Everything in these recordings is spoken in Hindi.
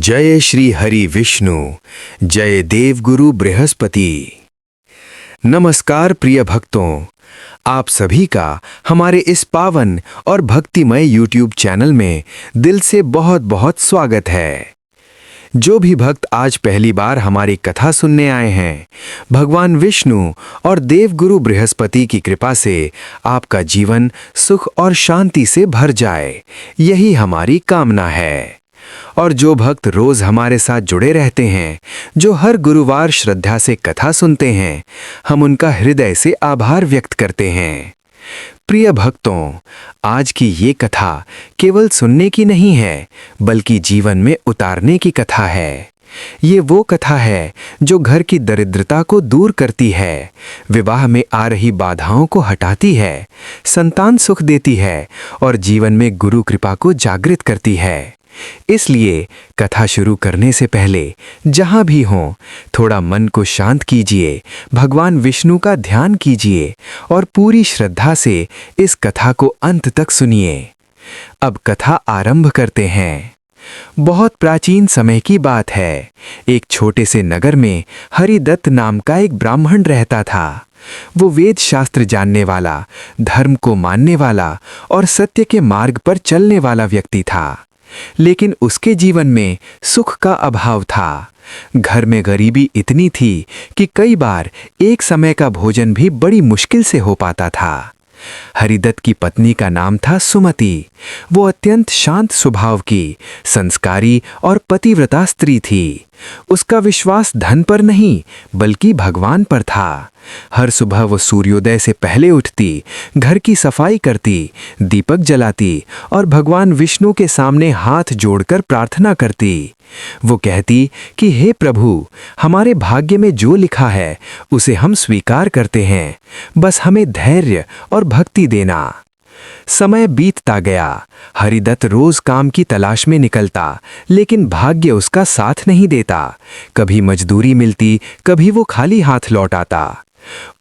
जय श्री हरि विष्णु, जय देव गुरु बृहस्पति। नमस्कार प्रिय भक्तों, आप सभी का हमारे इस पावन और भक्तिमय YouTube चैनल में दिल से बहुत बहुत स्वागत है। जो भी भक्त आज पहली बार हमारी कथा सुनने आए हैं, भगवान विष्णु और देव गुरु बृहस्पति की कृपा से आपका जीवन सुख और शांति से भर जाए, यही हमारी कामना है। और जो भक्त रोज हमारे साथ जुड़े रहते हैं, जो हर गुरुवार श्रद्धा से कथा सुनते हैं, हम उनका हृदय से आभार व्यक्त करते हैं। प्रिय भक्तों, आज की ये कथा केवल सुनने की नहीं है, बल्कि जीवन में उतारने की कथा है। ये वो कथा है जो घर की दरिद्रता को दूर करती है, विवाह में आ रही बाधाओं को हटाती है, संतान सुख देती है और जीवन में गुरु कृपा को जागृत करती है। इसलिए कथा शुरू करने से पहले जहां भी हों, थोड़ा मन को शांत कीजिए, भगवान विष्णु का ध्यान कीजिए और पूरी श्रद्धा से इस कथा को अंत तक सुनिए। अब कथा आरंभ करते हैं। बहुत प्राचीन समय की बात है। एक छोटे से नगर में हरिदत्त नाम का एक ब्राह्मण रहता था। वो वेद शास्त्र जानने वाला, धर्म को मानने वाला और सत्य के मार्ग पर चलने वाला व्यक्ति था। लेकिन उसके जीवन में सुख का अभाव था। घर में गरीबी इतनी थी कि कई बार एक समय का भोजन भी बड़ी मुश्किल से हो पाता था। हरिदत्त की पत्नी का नाम था सुमति। वो अत्यंत शांत स्वभाव की, संस्कारी और पतिव्रता स्त्री थी। उसका विश्वास धन पर नहीं, बल्कि भगवान पर था। हर सुबह वो सूर्योदय से पहले उठती, घर की सफाई करती, दीपक जलाती और भगवान विष्णु के सामने हाथ जोड़कर प्रार्थना करती। वो कहती कि हे प्रभु, हमारे भाग्य में जो लिखा है उसे हम स्वीकार करते हैं, बस हमें धैर्य और भक्ति देना। समय बीतता गया। हरिदत्त रोज काम की तलाश में निकलता, लेकिन भाग्य उसका साथ नहीं देता। कभी मजदूरी मिलती, कभी वो खाली हाथ लौट आता।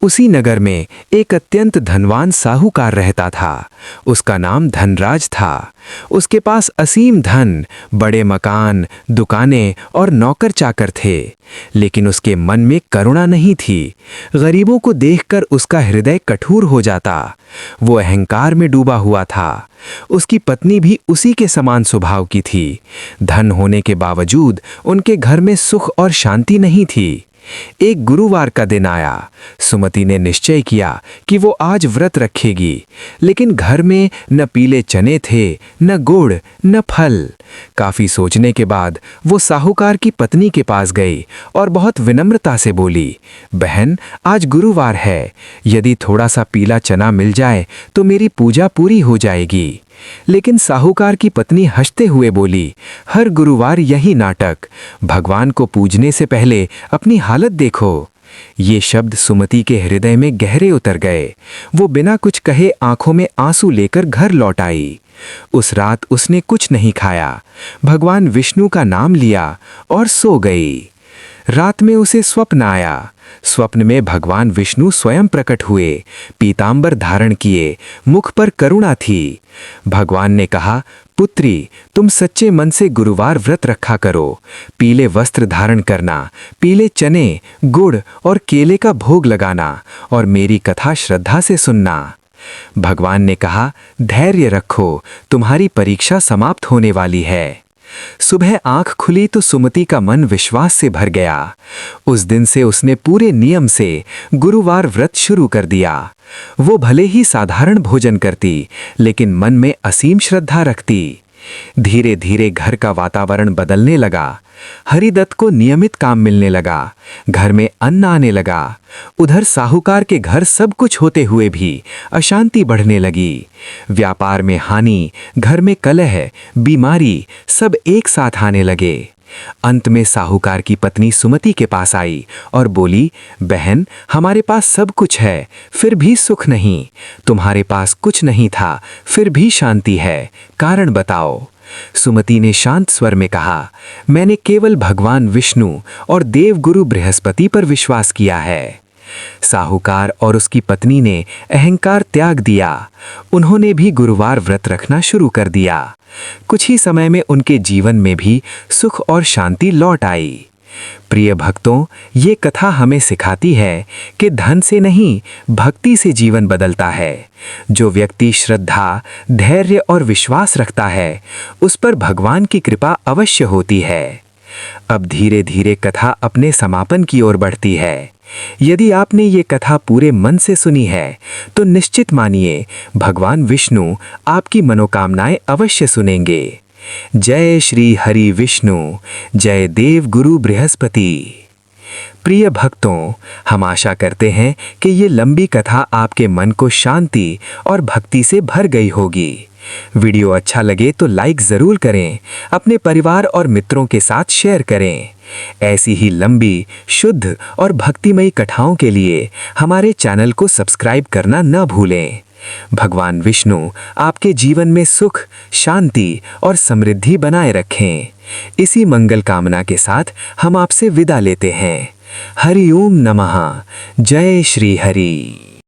उसी नगर में एक अत्यंत धनवान साहूकार रहता था। उसका नाम धनराज था। उसके पास असीम धन, बड़े मकान, दुकानें और नौकर चाकर थे। लेकिन उसके मन में करुणा नहीं थी। गरीबों को देखकर उसका हृदय कठोर हो जाता। वो अहंकार में डूबा हुआ था। उसकी पत्नी भी उसी के समान स्वभाव की थी। धन होने के बावजूद उनके घर में सुख और शांति नहीं थी। एक गुरुवार का दिन आया। सुमति ने निश्चय किया कि वो आज व्रत रखेगी, लेकिन घर में न पीले चने थे, न गुड़, न फल। काफी सोचने के बाद वो साहूकार की पत्नी के पास गई और बहुत विनम्रता से बोली, बहन, आज गुरुवार है, यदि थोड़ा सा पीला चना मिल जाए तो मेरी पूजा पूरी हो जाएगी। लेकिन साहूकार की पत्नी हंसते हुए बोली, हर गुरुवार यही नाटक, भगवान को पूजने से पहले अपनी हालत देखो। ये शब्द सुमति के हृदय में गहरे उतर गए। वो बिना कुछ कहे आंखों में आंसू लेकर घर लौट आई। उस रात उसने कुछ नहीं खाया, भगवान विष्णु का नाम लिया और सो गई। रात में उसे स्वप्न आया। स्वप्न में भगवान विष्णु स्वयं प्रकट हुए, पीतांबर धारण किए, मुख पर करुणा थी। भगवान ने कहा, पुत्री, तुम सच्चे मन से गुरुवार व्रत रखा करो, पीले वस्त्र धारण करना, पीले चने, गुड़ और केले का भोग लगाना और मेरी कथा श्रद्धा से सुनना। भगवान ने कहा, धैर्य रखो, तुम्हारी परीक्षा समाप्त होने वाली है। सुबह आंख खुली तो सुमति का मन विश्वास से भर गया। उस दिन से उसने पूरे नियम से गुरुवार व्रत शुरू कर दिया। वो भले ही साधारण भोजन करती, लेकिन मन में असीम श्रद्धा रखती। धीरे धीरे घर का वातावरण बदलने लगा। हरिदत्त को नियमित काम मिलने लगा, घर में अन्न आने लगा। उधर साहूकार के घर सब कुछ होते हुए भी अशांति बढ़ने लगी। व्यापार में हानि, घर में कलह, बीमारी सब एक साथ आने लगे। अंत में साहूकार की पत्नी सुमति के पास आई और बोली, बहन, हमारे पास सब कुछ है, फिर भी सुख नहीं। तुम्हारे पास कुछ नहीं था, फिर भी शांति है, कारण बताओ। सुमति ने शांत स्वर में कहा, मैंने केवल भगवान विष्णु और देव गुरु बृहस्पति पर विश्वास किया है। साहूकार और उसकी पत्नी ने अहंकार त्याग दिया। उन्होंने भी गुरुवार व्रत रखना शुरू कर दिया। कुछ ही समय में उनके जीवन में भी सुख और शांति लौट आई। प्रिय भक्तों, ये कथा हमें सिखाती है कि धन से नहीं, भक्ति से जीवन बदलता है। जो व्यक्ति श्रद्धा, धैर्य और विश्वास रखता है, उस पर भगवान की कृपा अवश्य होती है। अब धीरे धीरे कथा अपने समापन की ओर बढ़ती है। यदि आपने ये कथा पूरे मन से सुनी है, तो निश्चित मानिए भगवान विष्णु आपकी मनोकामनाएं अवश्य सुनेंगे। जय श्री हरि विष्णु, जय देव गुरु बृहस्पति। प्रिय भक्तों, हम आशा करते हैं कि ये लंबी कथा आपके मन को शांति और भक्ति से भर गई होगी। वीडियो अच्छा लगे तो लाइक ज़रूर करें, अपने परिवार और मित्रों के साथ शेयर करें। ऐसी ही लंबी, शुद्ध और भक्तिमयी कथाओं के लिए हमारे चैनल को सब्सक्राइब करना न भूलें। भगवान विष्णु आपके जीवन में सुख, शांति और समृद्धि बनाए रखें। इसी मंगल कामना के साथ हम आपसे विदा लेते हैं। हरि ओम नमः। जय श्री हरि।